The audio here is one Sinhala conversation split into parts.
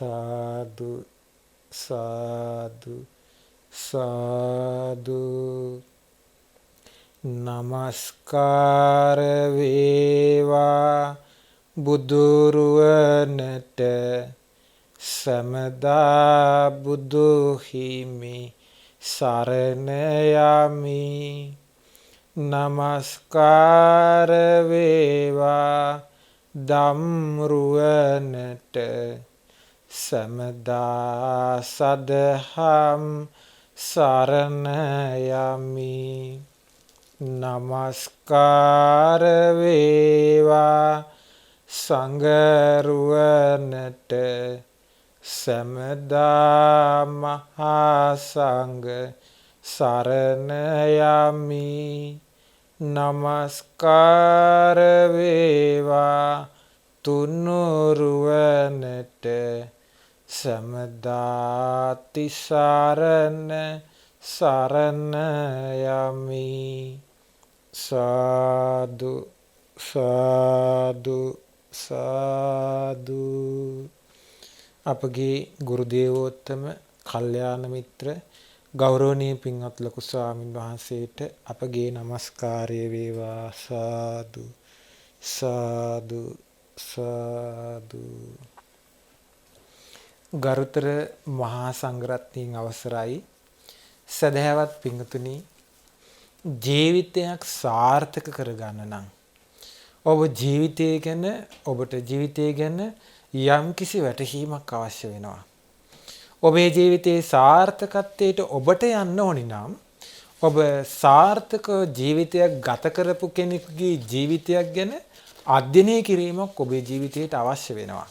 සාදු සාදු සාදු නමස්කාර වේවා බුදුරුවනට සමදා බුදු හිමි සරණ යමි. නමස්කාර වේවා ධම්රුවනට සමදා සදහම් සරණ යමි. නමස්කාර වේවා සංඝරුවනට සමදා මහා සංඝ සරණ යමි. නමස්කාර වේවා තුනුරුවනට සමදා තිසරණ සරණ යමි. සාදු සාදු සාදු. අපගේ ගුරු දේවෝත්තම කල්යාණ මිත්‍ර ගෞරවනීය පින්වත් ලොකු ස්වාමින් වහන්සේට අපගේ নমස්කාරය වේවා. සාදු සාදු සාදු. ගරුතර මහා සංඝරත්නයන් අවසරයි. සදහැවත් පින්තුනි, ජීවිතයක් සාර්ථක කරගන්න නම් ඔබ ජීවිතය ගැන ඔබට ජීවිතය ගැන යම්කිසි වැටහීමක් අවශ්‍ය වෙනවා. ඔබේ ජීවිතයේ සාර්ථකත්වයට ඔබට යන්න ඕනි නම් ඔබ සාර්ථක ජීවිතයක් ගත කරපු කෙනෙකුගේ ජීවිතයක් ගැන අධ්‍යයනය කිරීමක් ඔබේ ජීවිතයට අවශ්‍ය වෙනවා.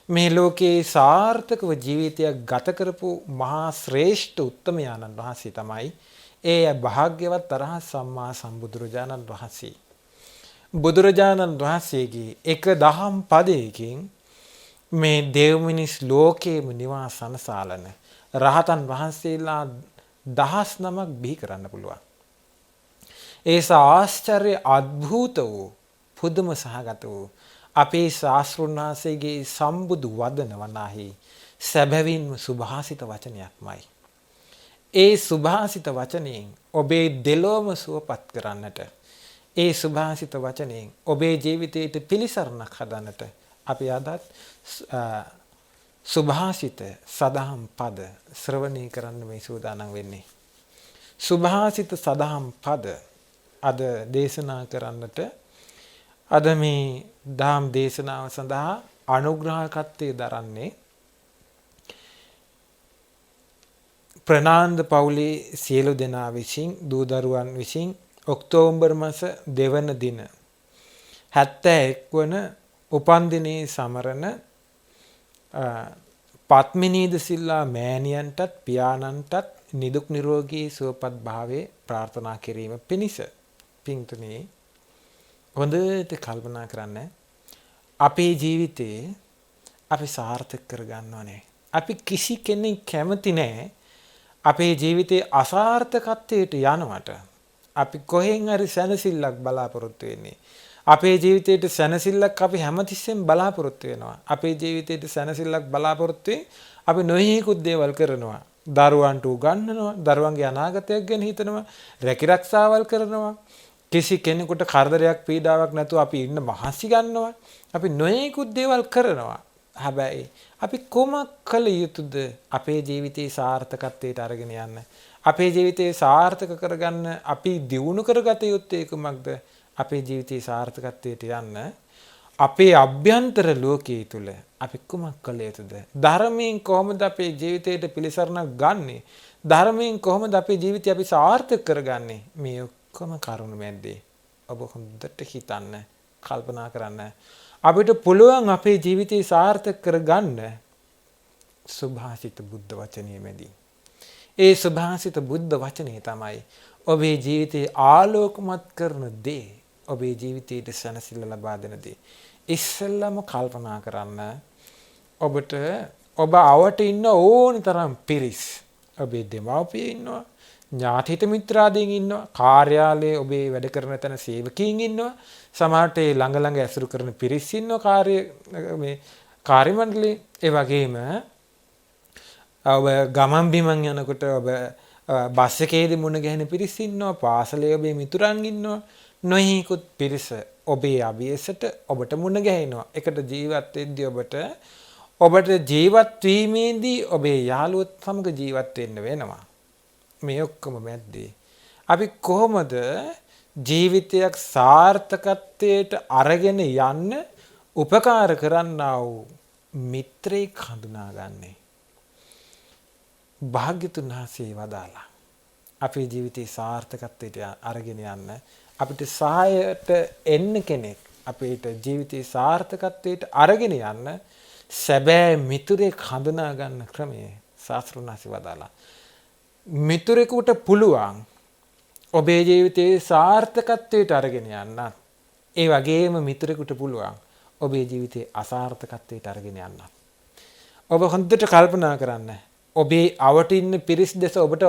මේ ලෝකයේ සාර්ථකව ජීවිතයක් ගත කරපු මහා ශ්‍රේෂ්ඨ උත්තමයාණන් වහන්සේ තමයි ඒ භාග්‍යවත් අරහත් සම්මා සම්බුදුරජාණන් වහන්සේ. බුදුරජාණන් වහන්සේගේ එක දහම් පදයකින් මේ දෙව් මිනිස් ලෝකයේම නිවාස සනසාලන රහතන් වහන්සේලා 19ක් බිහි කරන්න පුළුවන්. ඒ ආශ්චර්ය අద్භූත වූ පුදුම සහගත වූ අපේ ශාස්ත්‍රඥ වහන්සේගේ සම්බුදු වදන වනාහි සැබවින්ම සුභාසිත වචනයක්මයි. ඒ සුභාසිත වචනයෙන් ඔබේ දෙලොවම සුවපත් කරන්නට, ඒ සුභාසිත වචනයෙන් ඔබේ ජීවිතයට පිළිසරණක් හදන්නට අපි අදත් සුභාසිත සදහම් පද ශ්‍රවණය කරන්න මේ සූදානම් වෙන්නේ. සුභාසිත සදහම් පද අද දේශනා කරන්නට, අද මේ දහම් දේශනාව සඳහා අනුග්‍රහකත්වයේ දරන්නේ ප්‍රනාන්ද පවුලේ සියලු දෙනා විසින්, දූ දරුවන් විසින් ඔක්තෝබර් මාස 2 වන දින 71 වන උපන්දිනයේ සමරන පත්මිනීද සිල්ලා මෑණියන්ටත් පියාණන්ටත් නිදුක් නිරෝගී සුවපත් භාවයේ ප්‍රාර්ථනා කිරීම පිණිස. පින්තුනේ, හොඳට කල්පනා කරන්න. අපේ ජීවිතේ අපි සාර්ථක කරගන්න ඕනේ. අපි කිසි කෙනෙක් කැමති නැහැ අපේ ජීවිතේ අසාර්ථකත්වයට යනවට. අපි කොහෙන් හරි සැනසෙල්ලක් බලාපොරොත්තු වෙන්නේ. අපේ ජීවිතේට සැනසෙල්ලක් අපි හැමතිස්සෙම බලාපොරොත්තු වෙනවා. අපේ ජීවිතේට සැනසෙල්ලක් බලාපොරොත්තු වෙයි අපි නොයෙකුත් දේවල් කරනවා. දරුවන්ට උගන්වනවා, දරුවන්ගේ අනාගතයක් ගැන හිතනවා, රැකිරක්ෂාවල් කරනවා. කිසි කෙනෙකුට කරදරයක් පීඩාවක් නැතුව අපි ඉන්න මහන්සි ගන්නවා. අපි නොයෙකුත් දේවල් කරනවා. හැබැයි අපි කොමක් කළ යුතුද අපේ ජීවිතේ සාර්ථකත්වයට අරගෙන යන්න? අපේ ජීවිතේ සාර්ථක කරගන්න අපි දියුණු කරගත යුත්තේ කුමක්ද? අපේ ජීවිතේ සාර්ථකත්වයට යන්න අපේ අභ්‍යන්තර ලෝකයේ තුල අපි කුමක් කළ යුතුද? ධර්මයෙන් කොහොමද අපේ ජීවිතයට පිළිසරණක් ගන්නෙ? ධර්මයෙන් කොහොමද අපේ ජීවිතය අපි සාර්ථක කරගන්නේ? මේ ඔක්කොම කරුණු මැද්දේ ඔබ හොඳට හිතන්න, කල්පනා කරන්න. අපිට පුළුවන් අපේ ජීවිතය සාර්ථක කරගන්න සුභාසිත බුද්ධ වචනය මැදින්. ඒ සුභාසිත බුද්ධ වචනේ තමයි ඔබේ ජීවිතේ ආලෝකමත් කරන දේ, ඔබේ ජීවිතයට සැනසෙල්ල ලබා දෙන දේ. ඉස්සෙල්ලම කල්පනා කරන්න, ඔබට ඔබ අවට ඉන්න ඕනි තරම් පිරිස්, ඔබේ දෙමව්පියෝ ඉන්නවා, ඥාතිත මිත්‍රාදීන් ඉන්නවා, කාර්යාලයේ ඔබේ වැඩ කරන තැන සේවකීන් ඉන්නවා, සමහරට ළඟ ළඟ ඇසුරු කරන පිරිස් ඉන්නවා, කාර්ය මණ්ඩලයේ. ඒ වගේම ඔබ ගමන් බිමන් යනකොට ඔබ බස් එකේදී මුණ ගැහෙන පිරිස ඉන්නවා, පාසලේ ඔබේ මිතුරන් ඉන්නවා, නොයෙකුත් පිරිස ඔබේ අභියසට ඔබට මුණ ගැහෙනවා. එකට ජීවත් වෙද්දී ඔබට ජීවත් වීමේදී ඔබේ යාළුවොත් සමග ජීවත් වෙන්න වෙනවා. මේ ඔක්කොම මැද්දේ අපි කොහොමද ජීවිතයක් සාර්ථකත්වයට අරගෙන යන්න උපකාර කරන්නා වූ මිත්‍රයෙක් හඳුනාගන්නේ? භාග්‍යතුන් වහන්සේ වදාලා අපේ ජීවිතේ සාර්ථකත්වයට අරගෙන යන්න අපිට සහායට එන්න කෙනෙක්, අපේට ජීවිතේ සාර්ථකත්වයට අරගෙන යන්න සැබෑ මිතුරෙක් හඳුනා ගන්න ක්‍රමය ශාස්ත්‍රඥ වහන්සේ වදාලා. මිතුරෙකුට පුළුවන් ඔබේ ජීවිතේ සාර්ථකත්වයට අරගෙන යන්න. ඒ වගේම මිතුරෙකුට පුළුවන් ඔබේ ජීවිතේ අසාර්ථකත්වයට අරගෙන යන්න. ඔබ හොඳට කල්පනා කරන්න. ඔබේ අවට ඉන්න පිරිස් දෙස ඔබට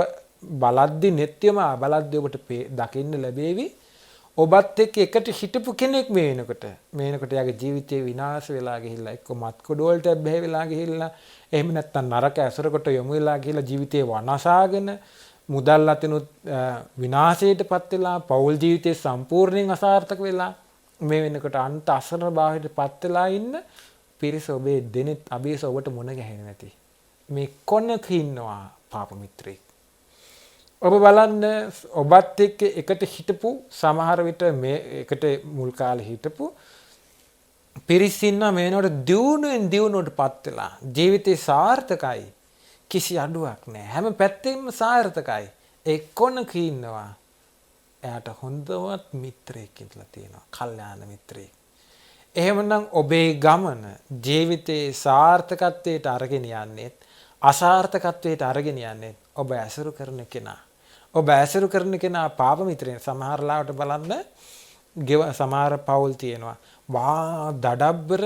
බලද්දි නෙත්‍යම බලද්දි ඔබට දකින්න ලැබේවි. ඔබත් එක්ක එකට හිටපු කෙනෙක් මේ වෙනකොට යාගේ ජීවිතේ විනාශ වෙලා ගිහිල්ලා, එක්ක මත්කොඩ වලට බැහැ වෙලා ගිහිල්ලා, එහෙම නැත්නම් නරක ඇසුරකට යොමු වෙලා ගිහිල්ලා ජීවිතේ වනසාගෙන මුදල් අතිනුත් විනාශයටපත් වෙලා, පෞල් ජීවිතේ සම්පූර්ණයෙන් අසාර්ථක වෙලා මේ වෙනකොට අන්ත අසරණ භාවයටපත් වෙලා ඉන්න පිරිස ඔබේ දෙනෙත් අභියස ඔබට මුණ ගැහෙන්නේ නැති මේ කොනක ඉන්නවා පාප මිත්‍රෙක්. ඔබ බලන්න ඔබත් එක්ක එකට හිටපු සමහර විට මේ එකට මුල් කාලේ හිටපු පිරිස් ඉන්නවා මේ වෙනකොට දියුණුවටපත් වෙලා ජීවිතේ සාර්ථකයි, කිසි අඩුවක් නැහැ, හැම පැත්තෙම සාර්ථකයි. ඒ කොනක ඉන්නවා එයාට හොඳවත් මිත්‍රයෙක් ඉඳලා තියෙනවා, කල්යාණ මිත්‍රයෙක්. එහෙමනම් ඔබේ ගමන ජීවිතේ සාර්ථකත්වයට අරගෙන යන්නේ අසාර්ථකත්වයට අරගෙන යන්නේ ඔබ ඇසුරු කරන කෙනා. ඔබ ඇසුරු කරන කෙනා පාප මිත්‍රයෙක්. සමහර ලාවට බලන්න සමහර පවුල් තියෙනවා මහා දඩබ්බර,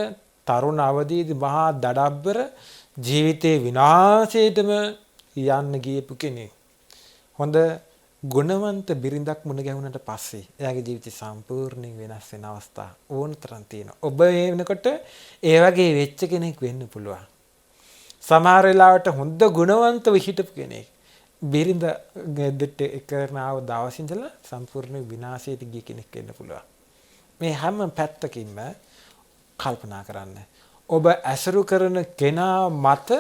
තරුණ අවදීදී මහා දඩබ්බර ජීවිතේ විනාශයටම යන්න ගියපු කෙනෙක්. හොඳ ගුණවන්ත බිරිඳක් මුණ ගැහුනට පස්සේ එයාගේ ජීවිතය සම්පූර්ණයෙන් වෙනස් වෙන අවස්ථා ඕනතරම් තියෙනවා. ඔබ ඒ වෙනකොට ඒ වගේ වෙච්ච කෙනෙක් වෙන්න පුළුවන්. සමහර වෙලාවට හොඳ ගුණවන්තව හිටපු කෙනෙක් බිරිඳ ගෙදරට එකන ආව දවස් ඉඳලා සම්පූර්ණ විනාශයට ගිය කෙනෙක් වෙන්න පුළුවන්. මේ හැම පැත්තකින්ම කල්පනා කරන්න. ඔබ ඇසුරු කරන කෙනා මත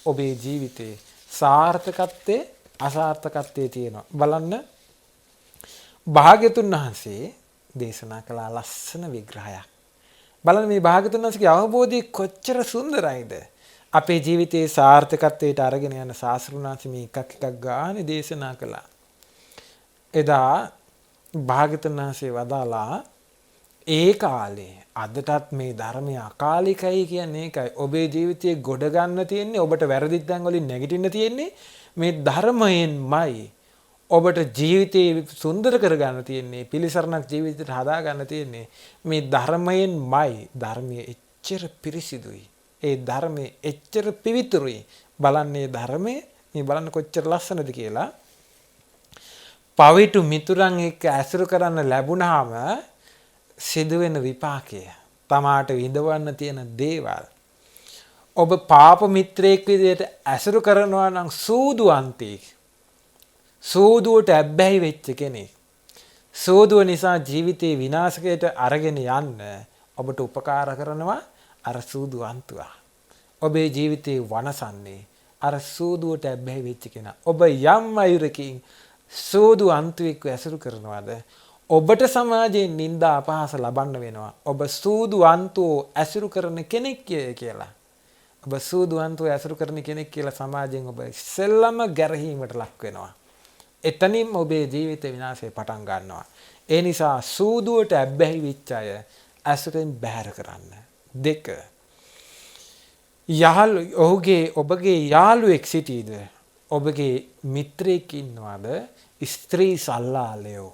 ඔබේ ජීවිතේ සාර්ථකත්වයේ අසාර්ථකත්වයේ තියෙනවා. බලන්න භාග්‍යතුන් වහන්සේ දේශනා කළ ලස්සන විග්‍රහයක්. බලන්න මේ භාග්‍යතුන් වහන්සේගේ අවබෝධය කොච්චර සුන්දරයිද. අපේ ජීවිතයේ සාර්ථකත්වයට අරගෙන යන ශාස්ත්‍රඥාන්සේ මේ එකක් ගානේ දේශනා කළා. එදා භාග්‍යතුන් වහන්සේ වදාලා ඒ කාලේ අදටත් මේ ධර්මය අකාලිකයි කියන්නේ ඒකයි. ඔබේ ජීවිතයේ ගොඩ ගන්න තියෙන්නේ, ඔබට වැරදිත් තැන් වලින් නැගිටින්න තියෙන්නේ මේ ධර්මයෙන්මයි. ඔබට ජීවිතේ සුන්දර කරගන්න තියෙන්නේ, පිළිසරණක් ජීවිතයට හදා ගන්න තියෙන්නේ මේ ධර්මයෙන්මයි. ධර්මයේ එච්චර පිරිසිදුයි. ඒ ධර්මයේ එච්චර පිවිතුරුයි. බලන්නේ ධර්මයේ මේ බලන්න කොච්චර ලස්සනද කියලා. පවිතු මිතුරන් එක්ක ඇසුරු කරන්න ලැබුණාම සිදුවෙන විපාකය, තමාට විඳවන්න තියෙන දේවල්. ඔබ පාප මිත්‍රයෙක් විදිහට ඇසුරු කරනවා නම් සූදුවන්තයෙක්, සූදුවට ඇබ්බැහි වෙච්ච කෙනෙක්, සූදුව නිසා ජීවිතේ විනාශකයට අරගෙන යන්න ඔබට උපකාර කරනවා අර සූදුවන්තුවා. ඔබේ ජීවිතේ වනසන්නේ අර සූදුවට ඇබ්බැහි වෙච්ච කෙනා. ඔබ යම් අයුරකින් සූදුවන්තුවෙක්ව ඇසුරු කරනවාද ඔබට සමාජයෙන් නිന്ദා අපහාස ලබන්න වෙනවා. ඔබ සූදුවන්තෝ ඇසුරු කරන කෙනෙක් කියලා. ඔබ සූදුවන්තෝ ඇසුරු කරන කෙනෙක් කියලා සමාජයෙන් ඔබ ඉස්සෙල්ලම ගැරහීමට ලක් වෙනවා. එතනින් ඔබේ ජීවිත විනාශය පටන් ගන්නවා. ඒ නිසා සූදුවට ඇබ්බැහි වෙච්ච අය ඇසුරෙන් බැහැර කරන්න. 2. ඔබගේ යාළුවෙක් සිටීද? ඔබගේ මිත්‍රයෙක් ඉන්නවද? ස්ත්‍රී සල්ලාලයෝ.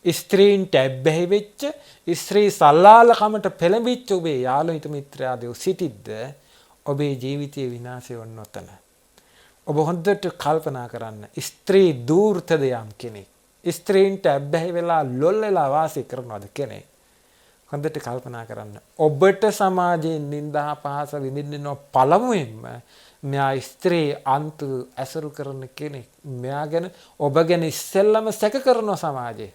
ස්ත්‍රීන්ට ඇබ්බැහි වෙච්ච, ස්ත්‍රී සල්ලාලකමට පෙළඹිච්ච ඔබේ යාළු මිත්‍රයාදෝ සිටිද්ද? ඔබේ ජීවිතයේ විනාශය වන්න ඔතන. ඔබ හොඳට කල්පනා කරන්න. ස්ත්‍රී දූර්තද යම් කෙනෙක්? ස්ත්‍රීන්ට ඇබ්බැහි වෙලා ලොල් වෙලා වාසය කරනවද කෙනෙක්? හොඳට කල්පනා කරන්න. ඔබට සමාජයෙන් නින්දා අපහාස විඳින්න පළමුවෙන්ම මෙයා ස්ත්‍රී අන්තු ඇසුරු කරන කෙනෙක්. මෙයා ගැන ඔබ ගැන ඉස්සෙල්ලම සැක කරනවා සමාජයේ.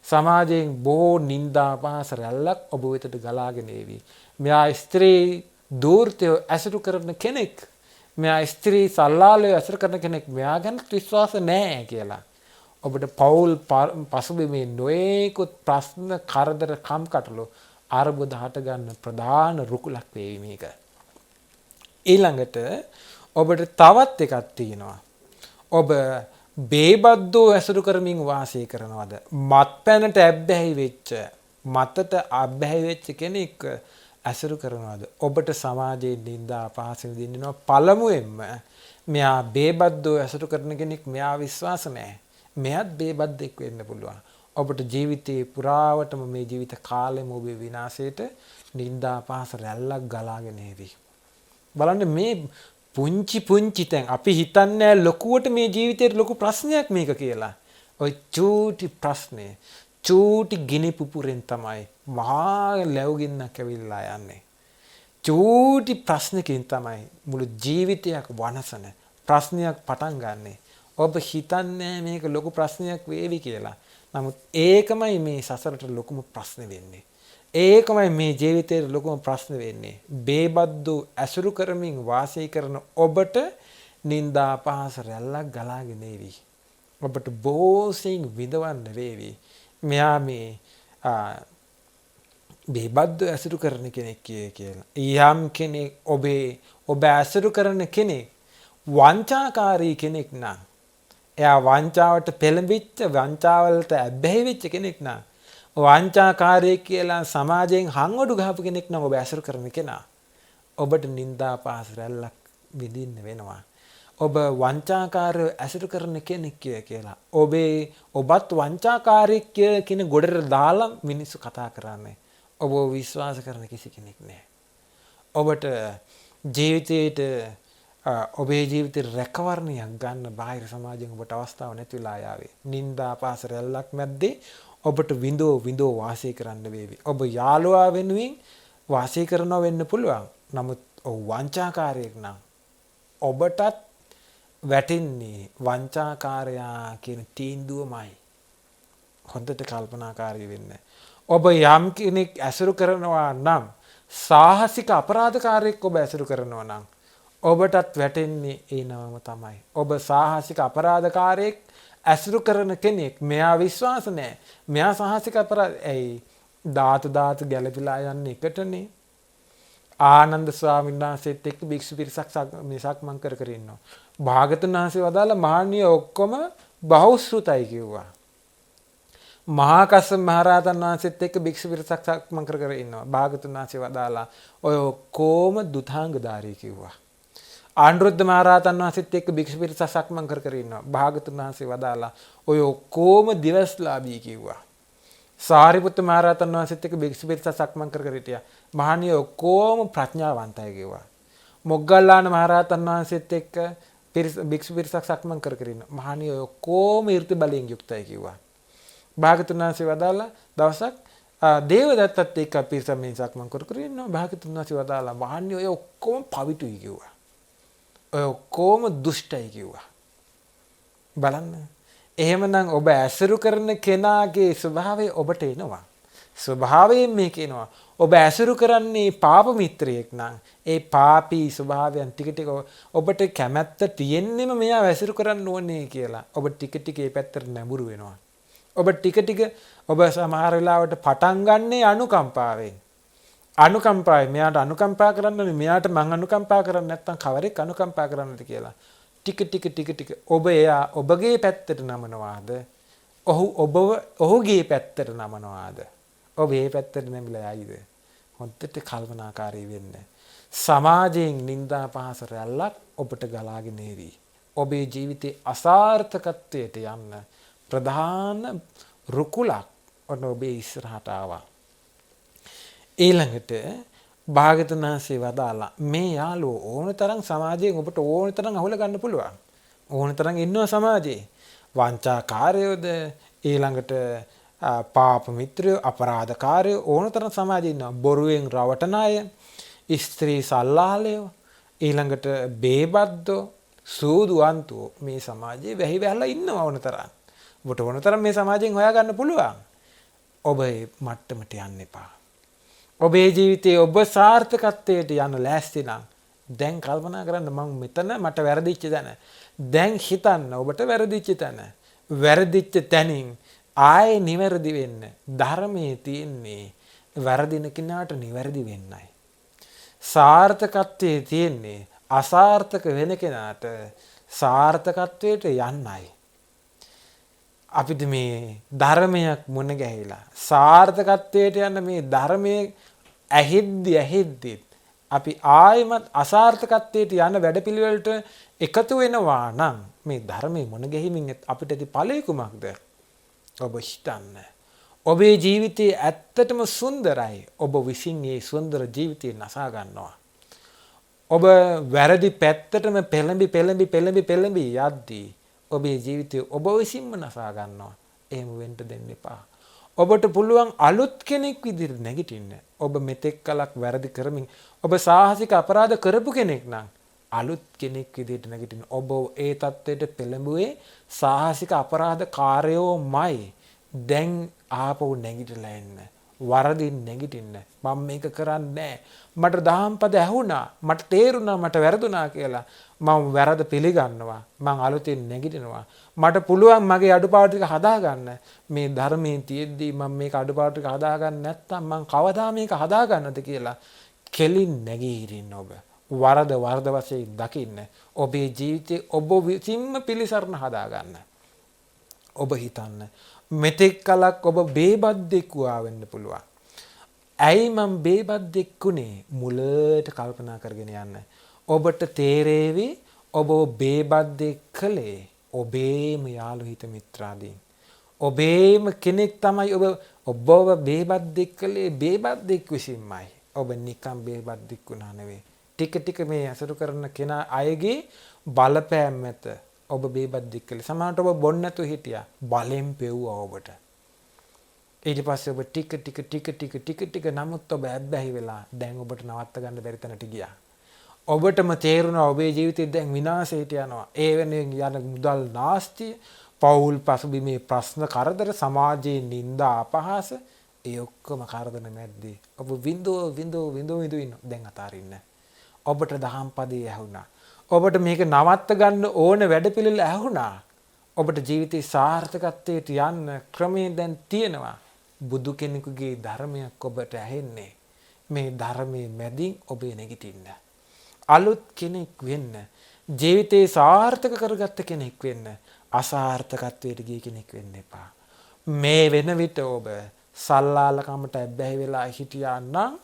සමාජයෙන් බොහෝ නින්දා අපහාස රැල්ලක් ඔබ වෙතට ගලාගෙන එවි. මෙයා ස්ත්‍රී දූර්තය ඇසුරු කරන කෙනෙක්. මෙයා ස්ත්‍රී සල්ලාලය ඇසුරු කරන කෙනෙක්. මෙයා ගැන විශ්වාස නැහැ කියලා. ඔබට පෞල් පසුබිමේ නොයෙකුත් ප්‍රශ්න කරදර කම්කටොළු අර්බුද හට ගන්න ප්‍රධාන රුකුලක් වේවි මේක. ඊළඟට ඔබට තවත් එකක් තියෙනවා. ඔබ බේබද්දෝ ඇසුරු කරමින් වාසය කරනවද? මත්පැනට ඇබ්බැහි වෙච්ච මතට අබ්බැහි වෙච්ච කෙනෙක් ඇසුරු කරනවද? ඔබට සමාජයේ නින්දා අපහාස විඳිනවා පළමුවෙන්ම මෙයා බේබද්දෝ ඇසුරු කරන කෙනෙක්. මෙයා විශ්වාස නැහැ. මෙයත් බේබද්දෙක් වෙන්න පුළුවන්. ඔබට ජීවිතේ පුරාවටම මේ ජීවිත කාලෙම ඔබේ විනාශයට නින්දා අපහාස රැල්ලක් ගලාගෙන එවි. බලන්න මේ පුංචි තැන් අපි හිතන්නේ ලොකුවට මේ ජීවිතේට ලොකු ප්‍රශ්නයක් මේක කියලා. ওই චූටි ප්‍රශ්නේ චූටි ගිනි පුපුරෙන් තමයි මහා ලැබුගින්නක් ඇවිල්ලා යන්නේ. චූටි ප්‍රශ්නකින් තමයි මුළු ජීවිතයක් වනසන ප්‍රශ්නයක් පටන් ගන්නෙ. ඔබ හිතන්නේ මේක ලොකු ප්‍රශ්නයක් වේවි කියලා. නමුත් ඒකමයි මේ සසරට ලොකුම ප්‍රශ්නේ වෙන්නේ. ඒකමයි මේ ජීවිතේට ලොකුම ප්‍රශ්න වෙන්නේ. බේබද්දු ඇසුරු කරමින් වාසය කරන ඔබට නින්දා අපහාස රැල්ලක් ගලාගෙන එවි. ඔබට බොහෝසෙයින් විඳවන්න වේවි. මෙයා මේ බේබද්දු ඇසුරු කරන කෙනෙක් කියලා. යම් කෙනෙක් ඔබ ඇසුරු කරන කෙනෙක් වංචාකාරී කෙනෙක් නම්, එයා වංචාවට පෙළඹිච්ච වංචාවලට ඇබ්බැහි වෙච්ච කෙනෙක් නම්, වංචාකාරී කියලා සමාජයෙන් හංගොඩු ගහපු කෙනෙක් නම් ඔබ ඇසුරු කරන කෙනා, ඔබට නින්දා අපහාස රැල්ලක් විඳින්න වෙනවා. ඔබ වංචාකාරව ඇසුරු කරන කෙනෙක් කියලා ඔබත් වංචාකාරයෙක් කියන ගොඩට දාලා මිනිස්සු කතා කරන්නේ. ඔබ විශ්වාස කරන කිසි කෙනෙක් නැහැ. ඔබට ජීවිතේට ඔබේ ජීවිතේ රැකවරණයක් ගන්න බාහිර සමාජයෙන් ඔබට අවස්ථාවක් නැති වෙලා යාවේ. නින්දා අපහාස රැල්ලක් මැද්දේ ඔබට විඳෝ වාසය කරන්න වේවි. ඔබ යාළුවා වෙනුවෙන් වාසය කරනවා වෙන්න පුළුවන්. නමුත් ඔව් වංචාකාරයෙක් නම් ඔබටත් වැටෙන්නේ වංචාකාරයා කියන තීන්දුවමයි. හොඳට කල්පනාකාරී වෙන්න. ඔබ යම් කෙනෙක් ඇසුරු කරනවා නම්, සාහසික අපරාධකාරයෙක් ඔබ ඇසුරු කරනවා නම් ඔබටත් වැටෙන්නේ ඒ නමම තමයි. ඔබ සාහසික අපරාධකාරයෙක් ඇසුරු කරන කෙනෙක්. මෙයා විශ්වාස නැහැ. මෙයා සාහසික ධාතු ගැලපිලා යන්නේ එකටනේ. ආනන්ද ස්වාමීන් වහන්සේත් එක්ක භික්ෂු පිරිසක් සක්මන් කර ඉන්නවා. භාගතුන් වහන්සේ වදාලා මහණිය ඔක්කොම බහුශ්‍රුතයි කිව්වා. මහා කස්සප මහරහතන් වහන්සේත් එක්ක භික්ෂු පිරිසක් සක්මන් කර ඉන්නවා. භාගතුන් වහන්සේ වදාලා ඔය ඔක්කොම දුතාංගධාරී කිව්වා. ආනුරුද්ධ මහරහතන් වහන්සේත් එක්ක භික්ෂු පිරිසක් සක්මන් කර ඉන්නවා. භාගතුන් වහන්සේ වදාලා ඔය ඔක්කොම දිවස්ලාභී කිව්වා. සාරිපුත්ත මහරහතන් වහන්සේත් එක්ක භික්ෂු පිරිසක් සක්මන් කර හිටියා. මහණිය ඔක්කොම ප්‍රඥාවන්තයි කිව්වා. මොග්ගල්ලාන මහරහතන් වහන්සේත් එක්ක භික්ෂු පිරිසක් සක්මන් කර ඉන්නවා. මහණිය ඔක්කොම ඍතු බලයෙන් යුක්තයි කිව්වා. භාගතුන් වහන්සේ වදාලා දවසක් දේවදත්තත් එක්ක පිරිස මේ සක්මන් කර ඉන්නවා. භාගතුන් වහන්සේ වදාලා මහණිය ඔය ඔක්කොම පවිතුයි කිව්වා. ඔය ඔක්කොම දුෂ්ටයි කිව්වා. බලන්න. එහෙමනම් ඔබ ඇසුරු කරන කෙනාගේ ස්වභාවය ඔබට එනවා. ස්වභාවයෙන් මේක එනවා. ඔබ ඇසුරු කරන්නේ පාප මිත්‍රයෙක් නම් ඒ පාපී ස්වභාවයන් ටික ටික ඔබට කැමැත්ත තියෙන්නෙම මෙයා ඇසුරු කරන්න ඕනේ කියලා. ඔබ ටික ටික ඒ පැත්තට නැඹුරු වෙනවා. ඔබ ටික ටික ඔබ සමහර වෙලාවට පටන් ගන්නේ අනුකම්පාවෙන්. අනුකම්පාවයි. මෙයාට අනුකම්පා කරන්න ඕනේ. මෙයාට මං අනුකම්පා කරන්නේ නැත්නම් කවරෙක් අනුකම්පා කරන්නද කියලා. ටික ටික ඔබ එයා ඔබගේ පැත්තට නමනවාද? ඔහුගේ පැත්තට නමනවාද? ඔබ ඒ පැත්තට නැමිලා යයිද? හොඳට කල්පනාකාරී වෙන්න. සමාජයෙන් නින්දා පහස රැල්ලක් ඔබට ගලාගෙන එවි. ඔබේ ජීවිතේ අසාර්ථකත්වයට යන්න ප්‍රධාන රුකුලක් ඔබේ ඉස්සරහට ආවා. ඊළඟට භාගතුන් වහන්සේ වදාලා මේ යාළුවෝ ඕන තරම් සමාජයෙන් ඔබට ඕන තරම් අහුල ගන්න පුළුවන්. ඕන තරම් ඉන්නවා සමාජයේ. වංචාකාරයෝද ඊළඟට පාප මිත්‍රයෝ අපරාධකාරයෝ ඕනතරම් සමාජයේ ඉන්නවා. බොරුවෙන් රවටන අය, ස්ත්‍රී සල්ලාලයෝ, ඊළඟට බේබද්දෝ, සූදුවන්තෝ මේ සමාජයේ වැහි වැහලා ඉන්නවා ඕනතරම්. ඔබට ඕනතරම් මේ සමාජයෙන් හොයාගන්න පුළුවන්. ඔබ මේ මට්ටමට යන්න එපා. ඔබේ ජීවිතයේ ඔබ සාර්ථකත්වයට යන ලෑස්ති නම් දැන් කල්පනා කරන්න මම මෙතන මට වැරදිච්ච තැන. දැන් හිතන්න ඔබට වැරදිච්ච තැන. වැරදිච්ච තැනින් ආයේ නිවැරදි වෙන්න. ධර්මයේ තියෙන්නේ වැරදින කෙනාට නිවැරදි වෙන්නයි. සාර්ථකත්වයේ තියෙන්නේ අසාර්ථක වෙන කෙනාට සාර්ථකත්වයට යන්නයි. අපිට මේ ධර්මයක් මුණ ගැහිලා සාර්ථකත්වයට යන මේ ධර්මයේ ඇහිද්දි අපි ආයමත් අසාර්ථකත්වයට යන වැඩපිළිවෙලට එකතු වෙනවා නම් මේ ධර්මයේ මුණ ගැහිමින් අපිට ඇති ඵලය කුමක්ද? ඔබ හිතන්න. ඔබේ ජීවිතය ඇත්තටම සුන්දරයි. ඔබ විසින් මේ සුන්දර ජීවිතය නසා ගන්නවා. ඔබ වැරදි පැත්තටම පෙළඹි යද්දී ඔබේ ජීවිතය ඔබ විසින්ම නසා ගන්නවා. එහෙම වෙන්න දෙන්න එපා. ඔබට පුළුවන් අලුත් කෙනෙක් විදිහට නැගිටින්න. ඔබ මෙතෙක් කලක් වැරදි කරමින් ඔබ සාහසික අපරාධ කරපු කෙනෙක් නම් අලුත් කෙනෙක් විදිහට නැගිටින්න. ඔබ ඒ தത്വෙට පෙළඹුවේ සාහසික අපරාධ කාර්යෝමයි. දැන් ආපහු නැගිටලා එන්න. වරදින් නැගිටින්න. මම මේක කරන්නේ මට දහම් පද ඇහුණා. මට තේරුණා මට වැරදුනා කියලා. මම වැරද පිළිගන්නවා. මම අලුතින් නැගිටිනවා. මට පුළුවන් මගේ අඩුපාඩු ටික හදාගන්න. මේ ධර්මයේ තියෙද්දි මම මේක අඩුපාඩු ටික හදාගන්න නැත්නම් මම කවදා මේක හදාගන්නද කියලා කෙලින් නැගී හිටින්න ඔබ. වරද වශයෙන් දකින්න. ඔබේ ජීවිතේ ඔබ විසින්ම පිළිසරණ හදාගන්න. ඔබ හිතන්න මෙතෙක් කලක් ඔබ බේබද්දෙක් වෙන්න පුළුවන්. ඇයි මම බේබද්දෙක්ුනේ? මුලට කල්පනා කරගෙන යන්න. ඔබට තේරෙවි ඔබ බේබද්දෙක් කළේ ඔබේම යාළු හිත මිත්‍රාදීන්. ඔබේම කෙනෙක් තමයි ඔබ බේබද්දෙක් කළේ බේබද්දෙක් විසින්මයි. ඔබ නිකම් බේබද්දෙක් වුණා නෙවෙයි. ටික මේ අසුරු කරන කෙනා අයගේ බලපෑම් මත ඔබ බේබද්දෙක් කළේ. සමහරට ඔබ බොන්න නැතු හිටියා. බලෙන් පෙව්වා ඔබට. ඊට පස්සේ ඔබ ටික නමුත් ඔබ ඇබ්බැහි වෙලා දැන් ඔබට නවත්ත ගන්න බැරි තැනට ගියා. ඔබටම තේරුණා ඔබේ ජීවිතේ දැන් විනාශයට යනවා. ඒ වෙනුවෙන් යන මුදල් නාස්තිය, පෞල් පසුබිමේ ප්‍රශ්න කරදර, සමාජයේ නිന്ദා අපහාස, ඒ ඔක්කොම කරදර මැද්දේ ඔබ විඳෝ ඉන්න දැන් අතාරින්න. ඔබට දහම් පදේ ඇහුණා. ඔබට මේක නවත්ත ගන්න ඕන වැඩපිළිවෙල ඇහුණා. ඔබට ජීවිතේ සාර්ථකත්වයට යන්න ක්‍රමය දැන් තියෙනවා. බුදු කෙනෙකුගේ ධර්මයක් ඔබට ඇහෙන්නේ. මේ ධර්මයේ මැදින් ඔබේ නැගිටින්න. අලුත් කෙනෙක් වෙන්න. ජීවිතේ සාර්ථක කරගත්ත කෙනෙක් වෙන්න. අසාර්ථකත්වයට ගිය කෙනෙක් වෙන්න එපා. මේ වෙන විට ඔබ සල්ලාලකමට ඇබ්බැහි වෙලා හිටියා නම්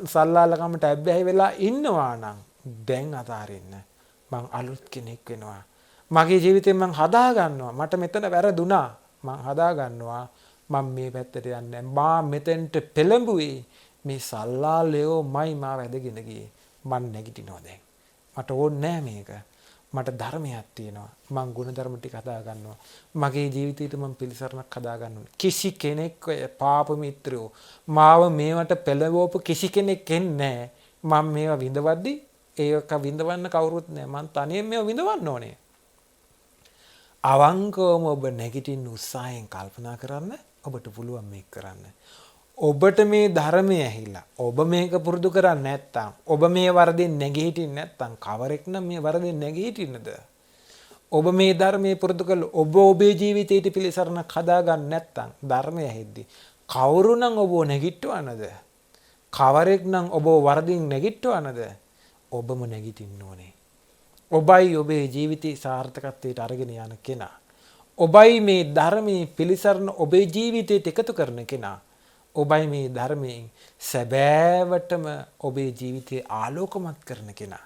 සල්ලාලකමට ඇබ්බැහි වෙලා ඉන්නවා නම් දැන් අතාරින්න. මං අලුත් කෙනෙක් වෙනවා. මගේ ජීවිතේ මං හදා ගන්නවා. මට මෙතන වැරදුනා. මං හදා ගන්නවා. මම මේ පැත්තට යන්නේ. මා මෙතෙන්ට පෙළඹුවේ මේ සල්ලාලයෝ මයි මාව ඇදගෙන ගියේ. මං නැගිටිනවා දැන්. මට ඕනේ නෑ මේක. මට ධර්මයක් තියෙනවා. මං ගුණ ධර්ම ටික හදා ගන්නවා. මගේ ජීවිතේට මං පිළිසරණක් හදා ගන්නවා. කිසි කෙනෙක් ඔය පාප මිත්‍රයෝ මාව මේවට පෙළවවපු කිසි කෙනෙක් එන්නේ නෑ. මම මේවා විඳවද්දි ඒක විඳවන්න කවුරුත් නෑ. මං තනියෙන් මේවා විඳවන්න ඕනේ. අවංකවම ඔබ නැගිටින්න උත්සාහයෙන් කල්පනා කරන්න. ඔබට පුළුවන් මේක කරන්න. ඔබට මේ ධර්මය ඇහිලා ඔබ මේක පුරුදු කරන්නේ නැත්නම් ඔබ මේ වරදින් නැගී හිටින්නේ නැත්නම් කවරෙක් නම් මේ වරදින් නැගී හිටින්නද? ඔබ මේ ධර්මයේ පුරුදු කළා ඔබ ඔබේ ජීවිතයට පිළිසරණක් හදාගන්න නැත්නම් ධර්මය ඇහිද්දි කවුරු නම් ඔබ නැගිටවනද? කවරෙක් නම් ඔබ වරදින් නැගිටවනද? ඔබම නැගිටින්න ඕනේ. ඔබයි ඔබේ ජීවිතේ සාර්ථකත්වයට අරගෙන යන කෙනා. ඔබයි මේ ධර්මයේ පිළිසරණ ඔබේ ජීවිතයට එකතු කරන කෙනා. ඔබයි මේ ධර්මයෙන් සැබෑවටම ඔබේ ජීවිතේ ආලෝකමත් කරන කෙනා.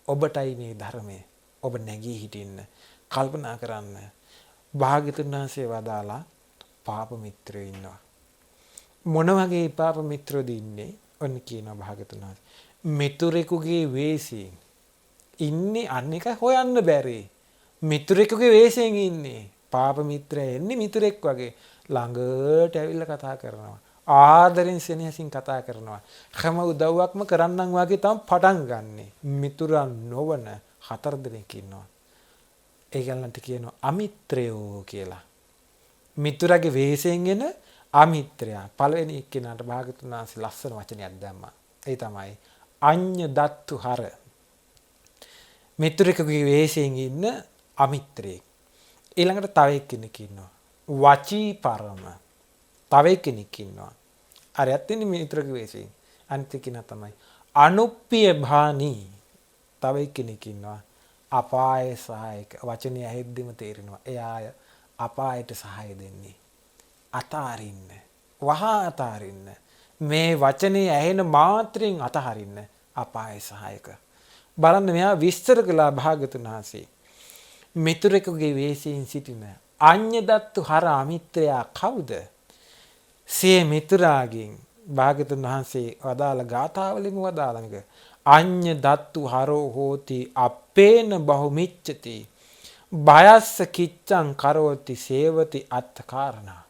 ඔබටයි මේ ධර්මය. ඔබ නැගී හිටින්න කල්පනා කරන්න. භාග්‍යතුන් වහන්සේ වදාලා පාප මිත්‍රයෝ ඉන්නවා. මොන වගේ පාප මිත්‍රයෝද ඉන්නේ? ඔන්න කියනවා භාග්‍යතුන් වහන්සේ. මිතුරෙකුගේ වෙස්යෙන් ඉන්නේ අන්න එක හොයන්න බැරි. මිතුරෙකුගේ වෙස්යෙන් ඉන්නේ. පාප මිත්‍රයා එන්නේ මිතුරෙක් වගේ. ළඟට ඇවිල්ලා කතා කරනවා. ආදරෙන් සෙනෙහසින් කතා කරනවා. හැම උදව්වක්ම කරන්නම් වාගේ තමයි පටන් ගන්නෙ. මිතුරන් නොවන 4 දෙනෙක් ඉන්නවා. ඒගොල්ලන්ට කියනවා අමිත්‍රයෝ කියලා. මිතුරගේ වෙස්යෙන් එන අමිත්‍රයා. පළවෙනි එක්කෙනාට භාගතුන් වහන්සේ ලස්සන වචනයක් දැම්මා. ඒ තමයි අඤ්ඤ දත්තු හර. මිතුරෙකුගේ වෙස්යෙන් ඉන්න අමිත්‍රයෙක්. ඊළඟට තව එක්කෙනෙක් ඉන්නවා. වචී පරම. තව එක්කෙනෙක් ඉන්නවා. අරයත් ඉන්නේ මිතුරගේ වෙස්යෙන්. අනිත් කෙනා තමයි අනුප්පිය භානී. තව එක්කෙනෙක් ඉන්නවා. අපාය සහායක. වචනේ ඇහෙද්දිම තේරෙනවා. එයා අපායට සහාය දෙන්නේ. අතාරින්න. වහා අතාරින්න. මේ වචනේ ඇහෙන මාත්‍රෙන් අතහරින්න අපාය සහායක. බලන්න මෙයා විස්තර කළා භාගතුන් වහන්සේ. මිතුරෙකුගේ වෙස්යෙන් සිටින අඤ්ඤ දත්තු හර අමිත්‍රයා කවුද? සිය මිතුරාගෙන් භාගතුන් වහන්සේ වදාළ ගාථාවලින්ම වදාළ මේක. අඤ්ඤ දත්තු හරෝ හෝති අපේන බහුමිච්ඡති බයස්ස කිච්ඡං කරෝති සේවති අත්ථකාරණා.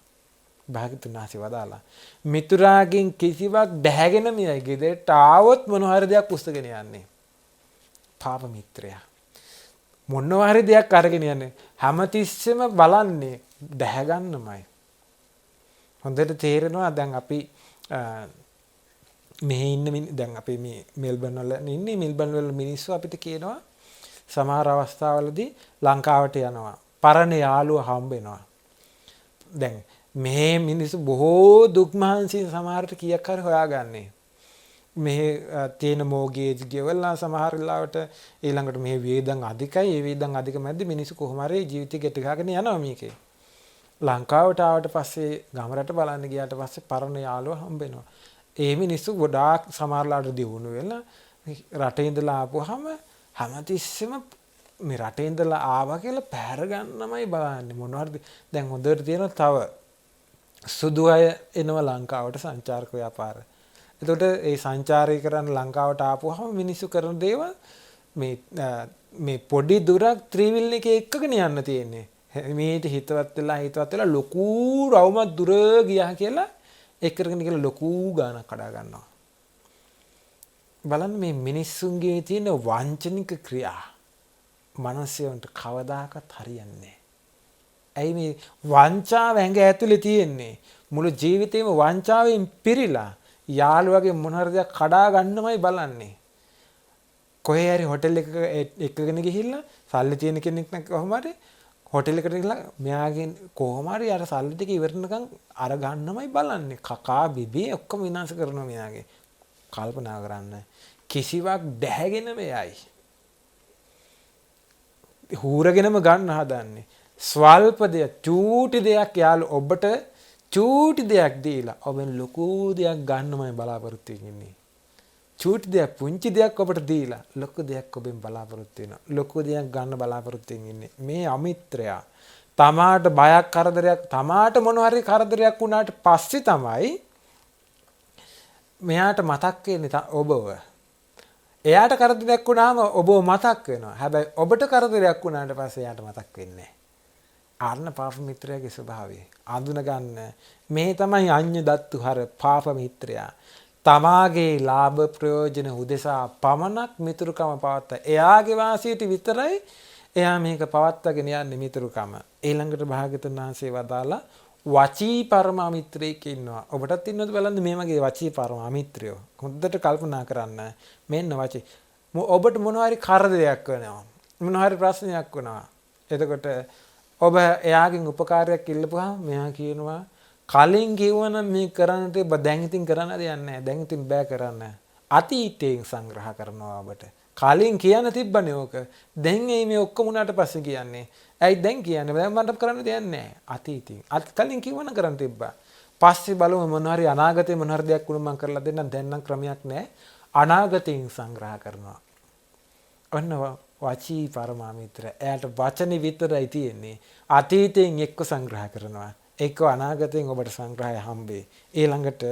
භාගතුන් වහන්සේ වදාලා මිතුරාගෙන් කිසිවක් දැහැගෙන මියයි ගෙදරට ආවොත් මොන හරි දෙයක් උස්සගෙන යන්නේ. පාප මිත්‍රයා. මොනවා හරි දෙයක් අරගෙන යන්නේ. හැමතිස්සෙම බලන්නේ දැහැ ගන්නමයි. හොඳට තේරෙනවා දැන් අපි මෙහි ඉන්න දැන් අපි මේ මෙල්බන් වල ඉන්නේ. මෙල්බන් වල මිනිස්සු අපිට කියනවා සමහර අවස්ථාවලදී ලංකාවට යනවා. පරණ යාළුවා හම්බ වෙනවා. දැන් මේ මිනිස්සු බොහෝ දුක් මහන්සියෙන් සමහරට කීයක් හරි හොයාගන්නේ. මේ තේන මෝගේජ් ගෙවලා සමහර වෙලාවට ඊළඟට මේ වේදන් අධිකයි. ඒ වේදන් අධික මැද්ද මිනිස්සු කොහොම හරි ජීවිතය ගෙට ගහගෙන යනවා මේකේ. ලංකාවට ආවට පස්සේ ගම රට බලන්න ගියාට පස්සේ පරණ යාළුවා හම්බ වෙනවා. ඒ මිනිස්සු ගොඩාක් සමහරලාට දියුණු වෙලා රටේ ඉඳලා ආපුවාම හැමතිස්සෙම මේ රටේ ඉඳලා ආවා කියලා පැහැර ගන්නමයි බලන්නේ. මොනවද දැන් හොඳට තියෙනවා තව සුදු අය එනවා ලංකාවට සංචාරක ව්‍යාපාර. එතකොට ඒ සංචාරය කරන්න ලංකාවට ආපුවාම මිනිස්සු කරන දේවල් මේ පොඩි දුරක් ත්‍රිවිල් එකේ එක්කගෙන යන්න තියෙන්නේ. මේට හිතවත් වෙලා ලොකු රවුමක් දුර ගියා කියලා එක්කරගෙන කියලා ලොකු ගාණක් කඩා ගන්නවා. බලන්න මේ මිනිස්සුන්ගේ තියෙන වංචනික ක්‍රියා මනසෙන්ට කවදාකවත් හරියන්නේ නැහැ. ඇයි මේ වංචාව ඇඟ ඇතුලේ තියෙන්නේ? මුළු ජීවිතේම වංචාවෙන් පිරීලා යාළුවගේ මොන හරි දෙයක් කඩා ගන්නමයි බලන්නේ. කොහේ හරි හොටෙල් එකක එක්කගෙන ගිහිල්ලා සල්ලි තියෙන කෙනෙක් නම් කොහොම හරි හොටෙල් එකට ගිහලා මෙයාගෙන් කොහොම හරි අර සල්ලි ටික ඉවරනකම් අර ගන්නමයි බලන්නේ. කකා බිබී ඔක්කොම විනාශ කරනවා මෙයාගේ. කල්පනා කරන්න කිසිවක් දැහැගෙන මෙයයි. හූරගෙනම ගන්න හදන්නේ. ස්වල්ප දෙයක් චූටි දෙයක් යාළු ඔබට චූටි දෙයක් දීලා ඔබෙන් ලොකු දෙයක් ගන්නමයි බලාපොරොත්තු වෙන්නේ. චූටි දෙයක් පුංචි දෙයක් ඔබට දීලා ලොකු දෙයක් ඔබෙන් බලාපොරොත්තු වෙනවා. ලොකු දෙයක් ගන්න බලාපොරොත්තු වෙන්නේ. මේ අමිත්‍රයා තමාට බයක් කරදරයක් තමාට මොන හරි කරදරයක් වුණාට පස්සේ තමයි මෙයාට මතක් වෙන්නේ ඔබව. එයාට කරදරයක් වුණාම ඔබව මතක් වෙනවා. හැබැයි ඔබට කරදරයක් වුණාට පස්සේ එයාට මතක් වෙන්නේ නැහැ. ආර්ණ පාප මිත්‍රයාගේ ස්වභාවය අඳුන ගන්න මේ තමයි අඤ්ඤ දත්තු හර පාප මිත්‍රයා. තමාගේ ලාභ ප්‍රයෝජන උදෙසා පමණක් මිතුරුකම පවත්තා. එයාගේ වාසියට විතරයි එයා මේක පවත්වාගෙන යන්නේ මිතුරුකම. ඊළඟට භාග්‍යවතුන් වහන්සේ වදාලා වචී පරම මිත්‍රයෙක් ඉන්නවා. ඔබටත් ඉන්නවද බලන්න මේ වගේ වචී පරම මිත්‍රයෝ. හොඳට කල්පනා කරන්න. මෙන්න වචී. ඔබට මොනවා හරි කරදරයක් වෙනවා. මොනවා හරි ප්‍රශ්නයක් වෙනවා. එතකොට ඔබ එයාගෙන් උපකාරයක් ඉල්ලපුවාම මෙයා කියනවා කලින් කිව්වනම් මේ කරන්නට දැන් ඉතින් කරන්න දෙයක් නැහැ. දැන් ඉතින් බෑ කරන්න. අතීතයෙන් සංග්‍රහ කරනවා ඔබට. කලින් කියන්න තිබ්බනේ ඕක. දැන් මේ ඔක්කොම උනාට පස්සේ කියන්නේ. ඇයි දැන් කියන්නේ? දැන් මට කරන්න දෙයක් නැහැ. අතීතයෙන්. කලින් කිව්වනම් කරන්න තිබ්බා. පස්සේ බලමු මොන හරි අනාගතේ මොන හරි දෙයක් වුණොත් මම කරලා දෙන්නම්. දැන් නම් ක්‍රමයක් නැහැ. අනාගතයෙන් සංග්‍රහ කරනවා. ඔන්න වචී පරමාමිත්‍ර. එයාට වචනේ විතරයි තියෙන්නේ. අතීතයෙන් එක්ක සංග්‍රහ කරනවා. එක්ක අනාගතයෙන් ඔබට සංග්‍රහය හම්බේ. ඊළඟට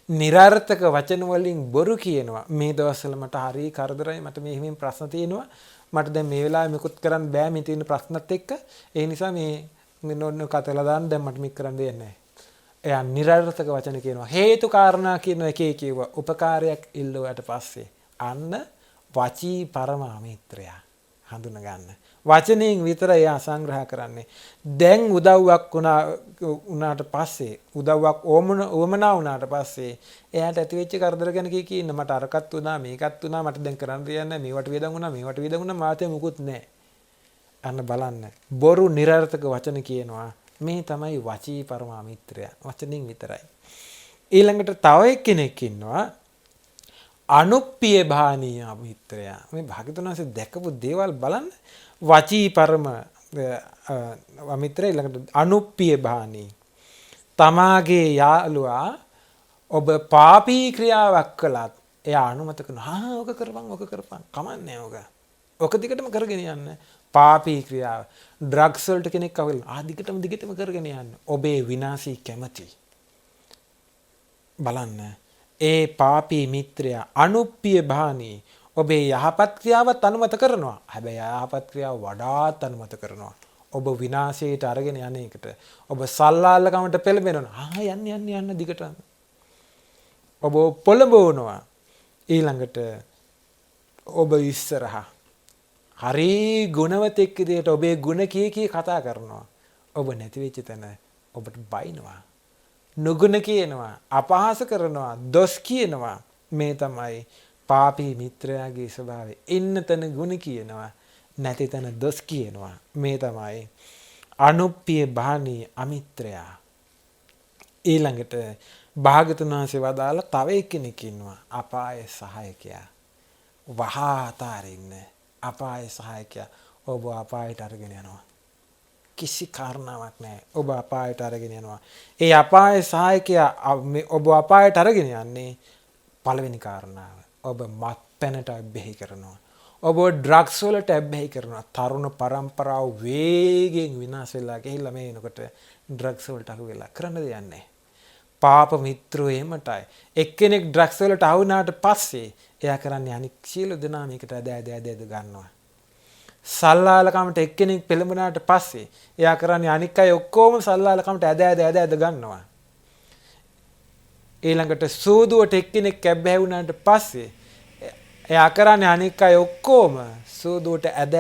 නිරර්ථක වචන වලින් බොරු කියනවා. මේ දවස්වල මට හරි කරදරයි. මට මේ ප්‍රශ්න තියෙනවා. මට දැන් මේ වෙලාවේ මොකුත් කරන්න බෑ මේ තියෙන ප්‍රශ්නත් එක්ක. ඒ නිසා මේ මෙන්න ඔන්න කතලා දාන්න දැන් මට මේක කරන්න දෙන්නේ නැහැ. එයා නිරර්ථක වචන කියනවා. හේතු කාරණා කියන එකේ කිව්වා. උපකාරයක් ඉල්ලුවාට පස්සේ අන්න වචී පරමාමිත්‍රයා හඳුන ගන්න. වචනයෙන් විතර එයා සංග්‍රහ කරන්නේ. දැන් උදව්වක් වුණාට පස්සේ උදව්වක් ඕමනා වුණාට පස්සේ එයාට ඇති වෙච්ච කරදර ගැන කී ඉන්න මට අරකට වුණා මේකත් වුණා මට දැන් කරන්න දෙයක් මේවට වේදන් වුණා මේවට වේදන් වුණා මාතේ මුකුත් නැහැ. අන්න බලන්න බොරු නිරර්ථක වචන කියනවා. මේ තමයි වචී පරමාමිත්‍රයා. වචනින් විතරයි. ඊළඟට තව එක්කෙනෙක් ඉන්නවා අනුප්පිය භානීය මිත්‍රයා. මේ භාග්‍යවතුන් වහන්සේ දැකපු දේවල් බලන්න. වචී පරම මිත්‍රය ඊළඟට අනුප්පිය භානී. තමාගේ යාළුවා ඔබ පාපී ක්‍රියාවක් කළත් එයා අනුමත කරනවා. ඔක කරපන් ඔක කරපන්. කමන්නේ ඔක. ඔක දිගටම කරගෙන යන්න. පාපී ක්‍රියාව. ඩ්‍රග්ස් වලට කෙනෙක් අවුල් දිගටම කරගෙන යන්න. ඔබේ විනාශී කැමැති. බලන්න. ඒ පාපී මිත්‍රයා අනුප්පිය භානී ඔබේ යහපත් ක්‍රියාවත් අනුමත කරනවා. හැබැයි යහපත් ක්‍රියාව වඩාත් අනුමත කරනවා. ඔබ විනාශයට අරගෙන යන එකට. ඔබ සල්ලාලකමට පෙළඹෙනවා. යන්න දිගටම. ඔබ පොළඹවනවා. ඊළඟට ඔබ ඉස්සරහා හරි ගුණවතෙක් විදියට ඔබේ ගුණ කී කතා කරනවා. ඔබ නැති වෙච්ච තැන ඔබට බයිනවා. නුගුණ කියනවා, අපහාස කරනවා, දොස් කියනවා. මේ තමයි පාපී මිත්‍රයාගේ ස්වභාවය. ඉන්න තැන ගුණ කියනවා, නැති තැන දොස් කියනවා. මේ තමයි අනුප්පිය භානී අමිත්‍රයා. ඊළඟට භාග්‍යවතුන් වහන්සේ වදාළ තව එක්කෙනෙක් ඉන්නවා අපාය සහායකයා. වහා අතාරින්න අපාය සහායකයා. ඔබ අපායට අරගෙන යනවා. කිසි කාරණාවක් නැහැ. ඔබ අපායට අරගෙන යනවා. ඒ අපාය සහායකයා ඔබ අපායට අරගෙන යන්නේ පළවෙනි කාරණාව. ඔබ මත්පැනට අබ්බැහි කරනවා. ඔබ ඩ්‍රග්ස් වලට අබ්බැහි කරනවා. තරුණ පරම්පරාව වේගෙන් විනාශ වෙලා ගිහිල්ලා මේ එනකොට ඩ්‍රග්ස් වලට අහු වෙලා කරන්න දෙයක් නැහැ. පාප මිත්‍රෝ එහෙමටයි. එක්කෙනෙක් ඩ්‍රග්ස් වලට අහු වුණාට පස්සේ එයා කරන්නේ අනික් සියලු දෙනා මේකට ඇද ගන්නවා. සල්ලාලකමට එක්කෙනෙක් පෙළඹුණාට පස්සේ එයා කරන්නේ අනික් අය ඔක්කොම සල්ලාලකමට ඇද ගන්නවා. ඊළඟට සූදුවට එක්කෙනෙක් ඇබ්බැහි වුණාට පස්සේ එයා කරන්නේ අනික් අය ඔක්කොම සූදුවට ඇද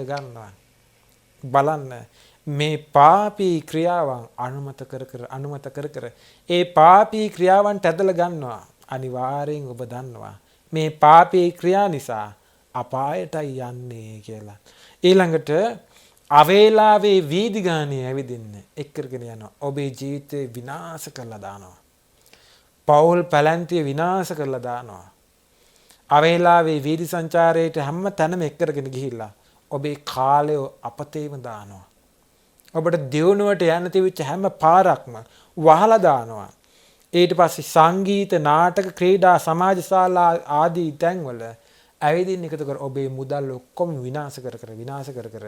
ගන්නවා. බලන්න මේ පාපී ක්‍රියාවන් අනුමත කර ඒ පාපී ක්‍රියාවන්ට ඇදලා ගන්නවා. අනිවාර්යෙන් ඔබ දන්නවා මේ පාපී ක්‍රියා නිසා අපායටයි යන්නේ කියලා. ඊළඟට අවේලාවේ වීදි ගානේ ඇවිදින්න එක්කරගෙන යනවා. ඔබේ ජීවිතේ විනාශ කරලා දානවා. පෞල් පැලැන්තිය විනාශ කරලා දානවා. අවේලාවේ වීදි සංචාරයට හැම තැනම එක්කරගෙන ගිහිල්ලා ඔබේ කාලය අපතේම දානවා. ඔබට දියුණුවට යන්න තිබිච්ච හැම පාරක්ම වහලා දානවා. ඊට පස්සේ සංගීත, නාටක, ක්‍රීඩා, සමාජ ශාලා ආදී තැන්වල ඇවිදින්න එකතු කර ඔබේ මුදල් ඔක්කොම විනාශ කර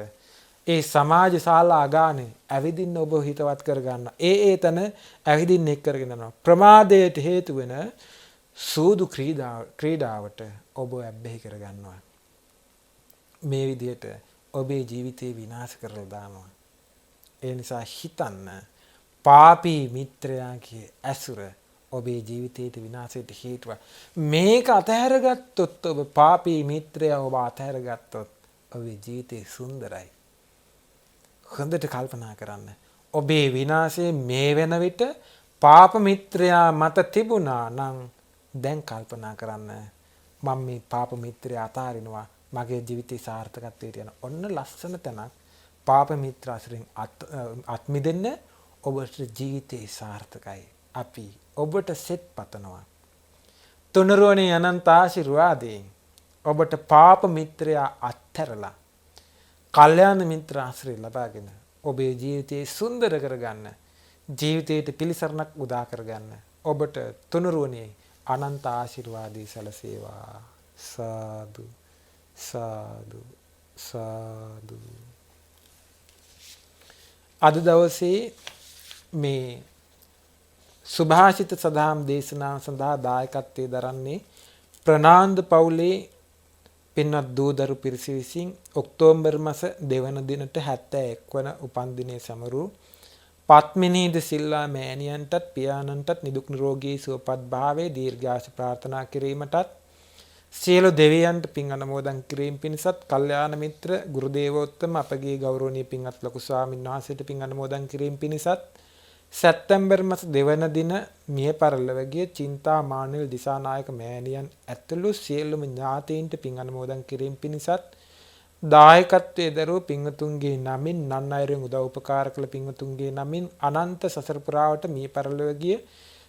ඒ සමාජ ශාලා ගානේ ඇවිදින්න ඔබ හිතවත් කරගන්න. ඒ තන ඇවිදින්න එක් කරගෙන යනවා. ප්‍රමාදයට හේතු වෙන සූදු ක්‍රීඩාවට ඔබ ඇබ්බැහි කරගන්නවා. මේ විදිහට ඔබේ ජීවිතේ විනාශ කරලා දානවා. ඒ නිසා හිතන්න පාපී මිත්‍රයාගේ ඇසුර ඔබේ ජීවිතයේ විනාශයට හේතුව. මේක අතහැරගත්තොත් ඔබ පාපී මිත්‍රයා ඔබ අතහැරගත්තොත් ඔබේ ජීවිතේ සුන්දරයි. හොඳට කල්පනා කරන්න. ඔබේ විනාශය මේ වෙන විට පාප මිත්‍රයා මත තිබුණා නම් දැන් කල්පනා කරන්න මම මේ පාප මිත්‍රයා අතාරිනවා මගේ ජීවිතේ සාර්ථකත්වයට යන ඔන්න ලස්සන තැනක් පාප මිත්‍ර අසුරින් අත් මිදෙන්න ඔබට ජීවිතේ සාර්ථකයි. අපි ඔබට සෙත් පතනවා. තුනුරුවනේ අනන්ත ආශිර්වාදයෙන් ඔබට පාප මිත්‍රයා අත්හැරලා කල්යාණ මිත්‍ර ආශ්‍රය ලබාගෙන ඔබේ ජීවිතේ සුන්දර කරගන්න, ජීවිතයට පිළිසරණක් උදා කරගන්න ඔබට තුනුරුවනේ අනන්ත ආශිර්වාදී සැලසේවා. සාදු සාදු සාදු. අද දවසේ මේ සුභාෂිත සදහම් දේශනාව සඳහා දායකත්වයේ දරන්නේ ප්‍රනාන්දු පවුලේ පින්වත් දූදරු පිරිස විසින් ඔක්තෝබර් මාස 2 වන දිනට 71 වන උපන්දිනය සමරු පත්මිනීද සිල්වා මෑණියන්ටත් පියාණන්ටත් නිදුක් නිරෝගී සුවපත් භාවයේ දීර්ඝායුෂ ප්‍රාර්ථනා කිරීමටත් සියලු දෙවියන්ට පින් අනුමෝදන් කිරීම පිණිසත් කල්යාණ මිත්‍ර ගුරු දේවෝත්තම අපගේ ගෞරවනීය පින්වත් ලොකු ස්වාමීන් වහන්සේට පින් අනුමෝදන් කිරීම පිණිසත් සැප්තැම්බර් මාස 2 වන දින මිය පරලොව ගිය චින්තා මානෙල් දිසානායක මෑණියන් ඇතුළු සියලුම ඥාතීන්ට පින් අනුමෝදන් කිරීම පිණිසත් දායකත්වයේ දරූ පින්වතුන්ගේ නමින් නන් අයුරින් උදව් උපකාර කළ පින්වතුන්ගේ නමින් අනන්ත සසර පුරාවට මිය පරලොව ගිය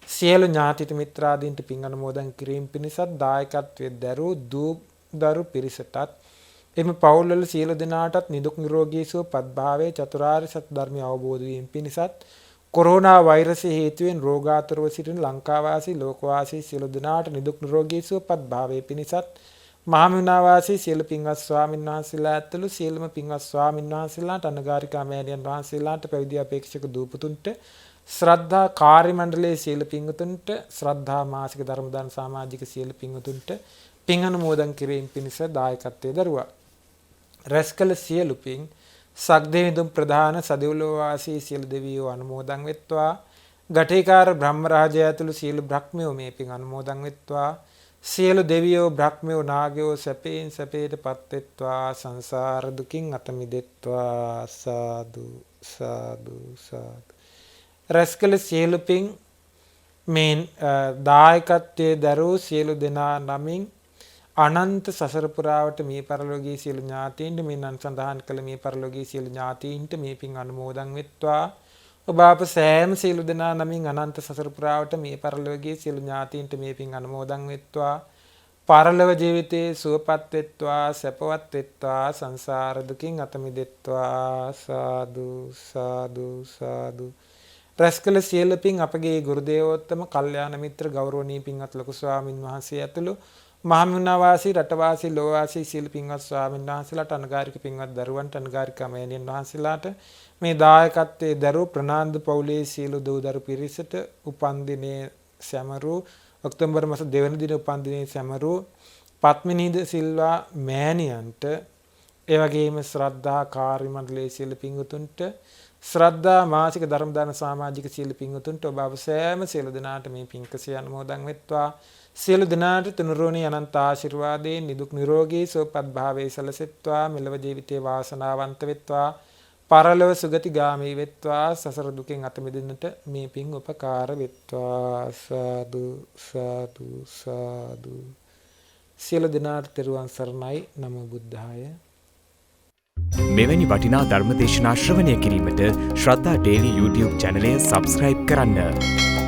සියලු ඥාතිත මිත්‍රාදීන්ට පින් අනුමෝදන් කිරීම පිණිසත් දායකත්වයේ දරූ දරු පිරිසටත් එම පවුල්වල සියලු දෙනාටත් නිදුක් නිරෝගී සුව පත්භාවයේ චතුරාර්ය සත්‍ය ධර්මය අවබෝධ වීම පිණිසත් කොරෝනා වෛරසය හේතුවෙන් රෝගාතුරව සිටින ලංකාවාසී ලෝකවාසී සියලු දෙනාට නිදුක් නිරෝගී සුව පත්භාවයේ පිණිසත් මහමෙවුනාවාසී සියලු පින්වත් ස්වාමීන් වහන්සේලා ඇතුළු සියලුම පින්වත් ස්වාමීන් වහන්සේලාට අනගාരികා මෑණියන් වහන්සේලාට පැවිදි අපේක්ෂක දූපතුන්ට ශ්‍රද්ධා කාර්ය මණ්ඩලයේ සියලු පින්වතුන්ට ශ්‍රද්ධා මාසික ධර්ම දාන සමාජික සියලු පින්වතුන්ට පින් අනුමෝදන් කිරීම පිණිස දායකත්වයේ දරුවා රැස්කල සියලු පින් සක්දේවිඳුන් ප්‍රධාන සදෙව්ලොව වාසී සියලු දෙවියෝ අනුමෝදන් වෙත්වා ගටේකාර බ්‍රහ්ම රාජය ඇතුළු සියලු බ්‍රහ්මයෝ මේ පින් අනුමෝදන් වෙත්වා සියලු දෙවියෝ බ්‍රහ්මයෝ නාගයෝ සැපයෙන් සැපයටපත් වෙත්වා සංසාර දුකින් අත මිදෙත්වා සාදු සාදු සාදු රැස්කල සියලු පින් මේ දායකත්වයේ දරූ සියලු දෙනා නමින් අනන්ත සසර පුරාවට මේ පරලෝකීය සියලු ඥාතීන්ට මේ නම් සඳහන් කළ මේ පරලෝකීය සියලු ඥාතීන්ට මේ පින් අනුමෝදන් වෙත්වා ඔබ අප සෑම සියලු දෙනා නමින් අනන්ත සසර පුරාවට මේ පරලෝකීය සියලු ඥාතීන්ට මේ පින් අනුමෝදන් වෙත්වා පරලොව ජීවිතේ සුවපත් වෙත්වා සැපවත් වෙත්වා සංසාර දුකින් අත මිදෙත්වා සාදු සාදු සාදු රැස්කල සියලු පින් අපගේ ගුරු දේවෝත්තම කල්යාණ මිත්‍ර ගෞරවනීය පින්වත් ලොකු ස්වාමින් වහන්සේ ඇතුළු මහමෙවුනාවාසී රටවාසී ලෝවාසී සියලු පින්වත් ස්වාමීන් වහන්සේලාට අනගාരിക පින්වත් දරුවන්ට අනගාരിക මෑණියන් වහන්සේලාට මේ දායකත්වයේ දරූ ප්‍රනාන්දු පවුලේ සියලු දූ දරු පිරිසට උපන්දිනයේ සැමරූ ඔක්තෝබර් මාස 2 වෙනි දින උපන්දිනයේ සැමරූ පත්මිනීද සිල්වා මෑණියන්ට ඒ වගේම ශ්‍රද්ධා කාර්ය මණ්ඩලයේ සියලු පින්වතුන්ට ශ්‍රද්ධා මාසික ධර්ම දාන සමාජික සියලු පින්වතුන්ට ඔබ අප සෑම සියලු දෙනාට මේ පින්කසිය අනුමෝදන් වෙත්වා සියලු දෙනාට තුනුරුවනි අනන්ත ආශිර්වාදයෙන් නිදුක් නිරෝගී සුවපත් භාවයේ සැලසෙත්වා මෙලව ජීවිතේ වාසනාවන්ත වෙත්වා පරලොව සුගතිගාමී වෙත්වා සසර දුකෙන් අත මිදෙන්නට මේ පින් උපකාර වෙත්වා සාදු සාදු සාදු සියලු දෙනාට තෙරුවන් සරණයි නමෝ බුද්ධාය මෙවැනි වටිනා ධර්ම දේශනා ශ්‍රවණය කිරීමට ශ්‍රද්ධා ඩේලි YouTube චැනලය සබ්ස්ක්‍රයිබ් කරන්න